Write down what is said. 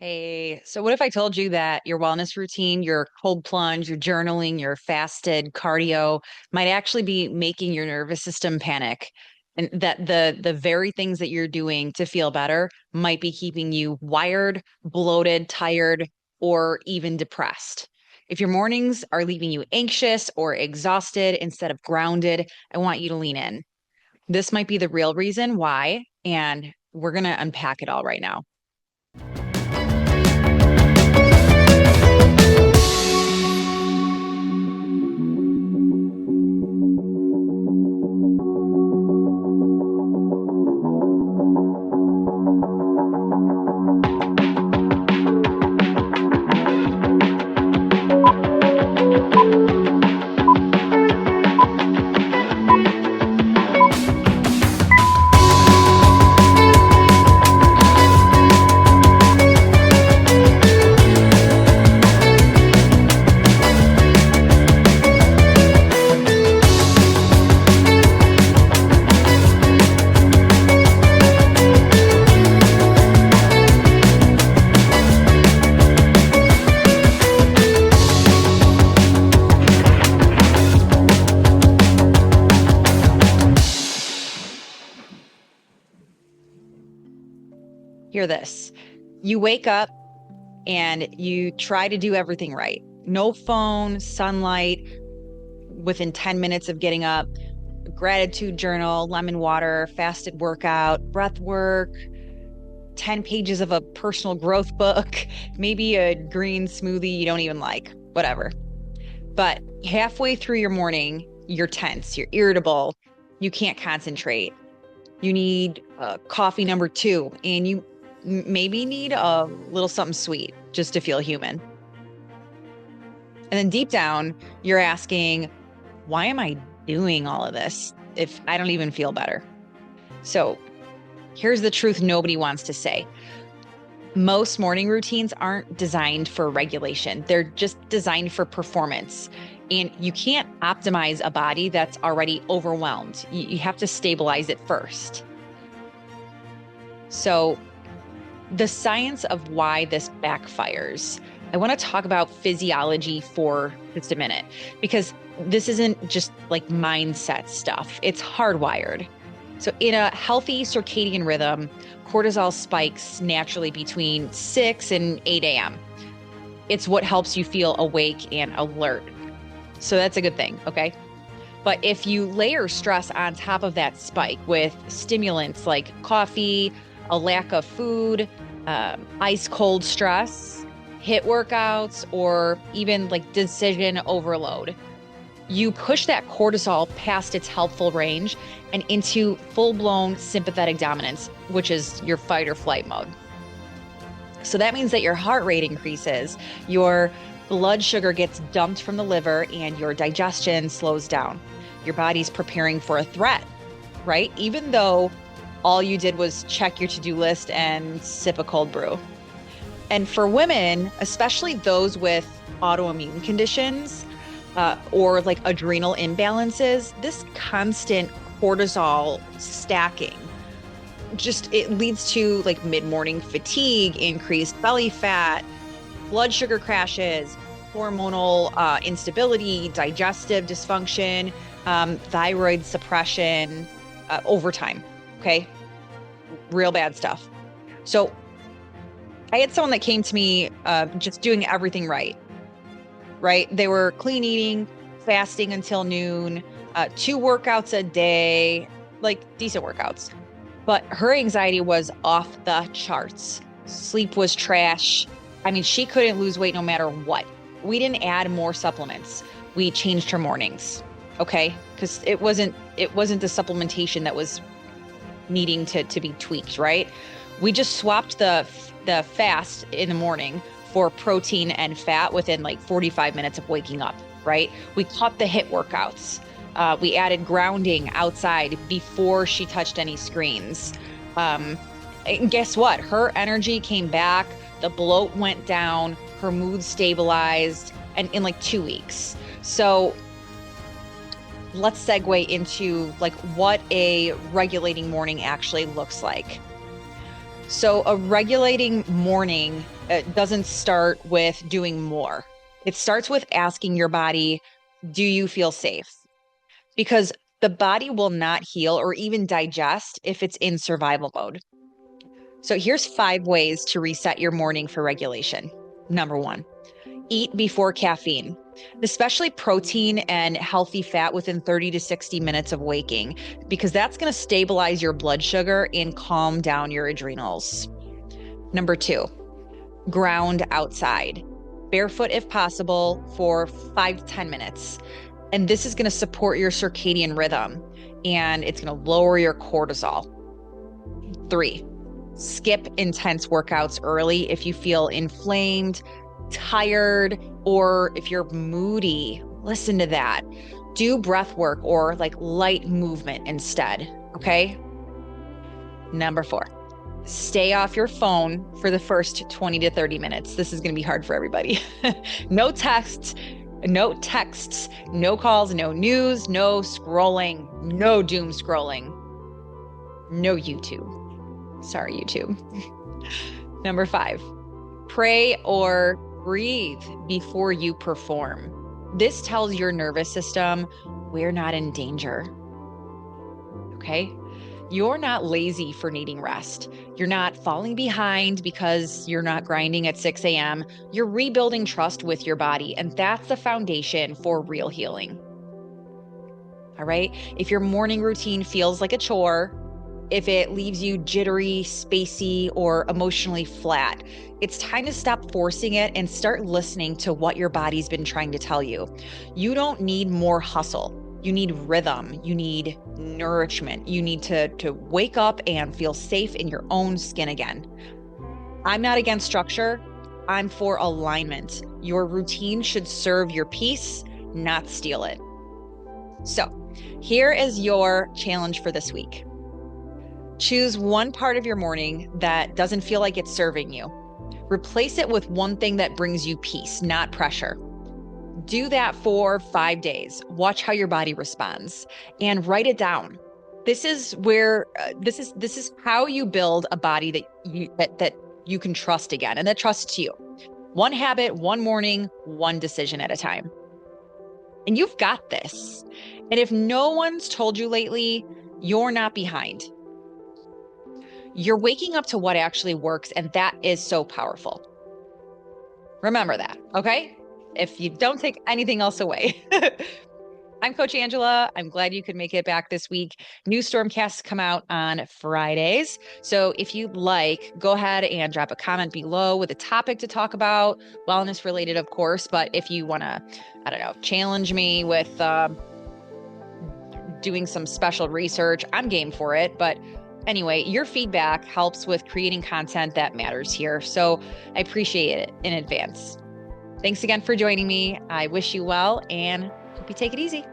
Hey, so what if I told you that your wellness routine, your cold plunge, your journaling, your fasted cardio might actually be making your nervous system panic, and that the very things that you're doing to feel better might be keeping you wired, bloated, tired, or even depressed. If your mornings are leaving you anxious or exhausted instead of grounded, I want you to lean in. This might be the real reason why, and we're gonna unpack it all right now. Hear this. You wake up and you try to do everything right. No phone, sunlight within 10 minutes of getting up, gratitude journal, lemon water, fasted workout, breath work, 10 pages of a personal growth book, maybe a green smoothie you don't even like, whatever. But halfway through your morning, you're tense, you're irritable, you can't concentrate. You need coffee number two, and you maybe need a little something sweet just to feel human. And then deep down, you're asking, why am I doing all of this if I don't even feel better? So here's the truth nobody wants to say. Most morning routines aren't designed for regulation. They're just designed for performance. And you can't optimize a body that's already overwhelmed. You have to stabilize it first. So the science of why this backfires. I want to talk about physiology for just a minute, because this isn't just like mindset stuff, it's hardwired. So, in a healthy circadian rhythm, cortisol spikes naturally between 6 and 8 a.m. It's what helps you feel awake and alert. So, that's a good thing, okay? But if you layer stress on top of that spike with stimulants like coffee, a lack of food, ice cold stress, hit workouts, or even like decision overload, you push that cortisol past its helpful range and into full blown sympathetic dominance, which is your fight or flight mode. So that means that your heart rate increases, your blood sugar gets dumped from the liver, and your digestion slows down. Your body's preparing for a threat, right? Even though all you did was check your to-do list and sip a cold brew. And for women, especially those with autoimmune conditions or like adrenal imbalances, this constant cortisol stacking just it leads to like mid-morning fatigue, increased belly fat, blood sugar crashes, hormonal instability, digestive dysfunction, thyroid suppression over time. Okay. Real bad stuff. So I had someone that came to me just doing everything right, right? They were clean eating, fasting until noon, 2 workouts a day, like decent workouts. But her anxiety was off the charts. Sleep was trash. I mean, she couldn't lose weight no matter what. We didn't add more supplements. We changed her mornings. Okay? Because it wasn't the supplementation that was needing to be tweaked, right? We just swapped the fast in the morning for protein and fat within like 45 minutes of waking up, right? We cut the HIIT workouts. We added grounding outside before she touched any screens. And guess what? Her energy came back, the bloat went down, her mood stabilized, and in like 2 weeks. So let's segue into like what a regulating morning actually looks like. So a regulating morning doesn't start with doing more. It starts with asking your body, do you feel safe? Because the body will not heal or even digest if it's in survival mode. So here's 5 ways to reset your morning for regulation. Number 1, eat before caffeine, especially protein and healthy fat within 30 to 60 minutes of waking, because that's going to stabilize your blood sugar and calm down your adrenals. Number 2, ground outside, barefoot if possible for 5 to 10 minutes. And this is going to support your circadian rhythm and it's going to lower your cortisol. 3, skip intense workouts early if you feel inflamed, tired, or if you're moody. Listen to that. Do breath work or like light movement instead. Okay. Number 4, stay off your phone for the first 20 to 30 minutes. This is going to be hard for everybody. No texts, no calls, no news, no scrolling, no doom scrolling, no YouTube. Sorry, YouTube. Number 5, pray or breathe before you perform. This tells your nervous system we're not in danger. Okay? You're not lazy for needing rest. You're not falling behind because you're not grinding at 6 a.m. You're rebuilding trust with your body, and that's the foundation for real healing. All right? If your morning routine feels like a chore, if it leaves you jittery, spacey, or emotionally flat, it's time to stop forcing it and start listening to what your body's been trying to tell you. You don't need more hustle. You need rhythm. You need nourishment. You need to wake up and feel safe in your own skin again. I'm not against structure. I'm for alignment. Your routine should serve your peace, not steal it. So here is your challenge for this week. Choose one part of your morning that doesn't feel like it's serving you. Replace it with one thing that brings you peace, not pressure. Do that for 5 days. Watch how your body responds and write it down. This is where this is how you build a body that you can trust again and that trusts you. One habit, one morning, one decision at a time. And you've got this. And if no one's told you lately, you're not behind. You're waking up to what actually works, and that is so powerful. Remember that, okay? If you don't take anything else away. I'm Coach Angela. I'm glad you could make it back this week. New Stormcasts come out on Fridays. So if you'd like, go ahead and drop a comment below with a topic to talk about, wellness related, of course. But if you want to, challenge me with doing some special research, I'm game for it. But anyway, your feedback helps with creating content that matters here. So I appreciate it in advance. Thanks again for joining me. I wish you well and hope you take it easy.